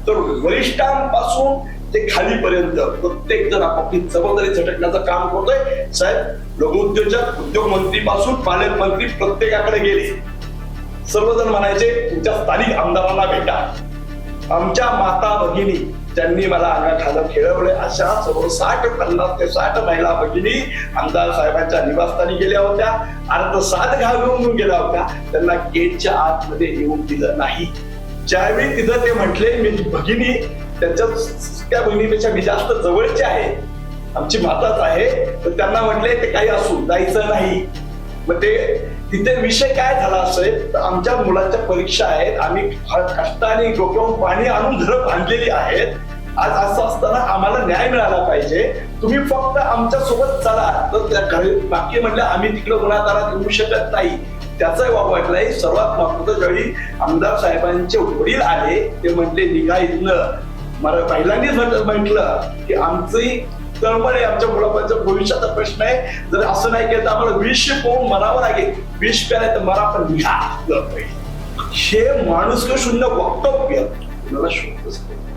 तर वरिष्ठांपासून ते खालीपर्यंत प्रत्येक जण आपापली जबाबदारी झटकण्याचं काम करतोय. साहेब, लघुउद्योजक, उद्योगमंत्री पासून पालकमंत्री प्रत्येकाकडे गेले. सर्वजण म्हणायचे तुमच्या स्थानिक आमदारांना भेटा. आमच्या माता भगिनी ज्यांनी मला अंगाखालं खेळवले अशा सर्व 50 ते 60 महिला भगिनी आमदार साहेबांच्या निवासस्थानी गेल्या होत्या. अर्धसात घालवून गेल्या होत्या. त्यांना गेटच्या आतमध्ये येऊन दिलं नाही. ज्यावेळी तिथं ते म्हटले मी भगिनी त्यांच्या त्या बहिणीपेक्षा मी जास्त जवळचे आहे, आमची माताच आहे, तर त्यांना म्हटले ते काही असू जायचं नाही. मग ते तिथे विषय काय झाला असेल तर आमच्या मुलांच्या परीक्षा आहेत, आम्ही कष्टाने डोक्यावरून पाणी आणून घरं बांधलेली आहेत. आज असं असताना आम्हाला न्याय मिळाला पाहिजे. तुम्ही फक्त आमच्या सोबत चला. तर त्या घरी बाकी म्हटलं आम्ही तिकडे गुन्हेगारात येऊ शकत नाही. त्याचा वाप वाटलाय. सर्वात महत्वाचं ज्यावेळी आमदार साहेबांचे वडील आले ते म्हटले निघा इथनं. मला पहिल्यांनीच म्हटलं की आमची तळमळ आहे, आमच्या मुलाबाळांच्या भविष्याचा प्रश्न आहे. जर असं नाही केलं तर आम्हाला विष पाहून मरावं लागेल. विष प्यायला तर मरा पण निघा. हे माणूस शून्य वक्तव्य मला शोधत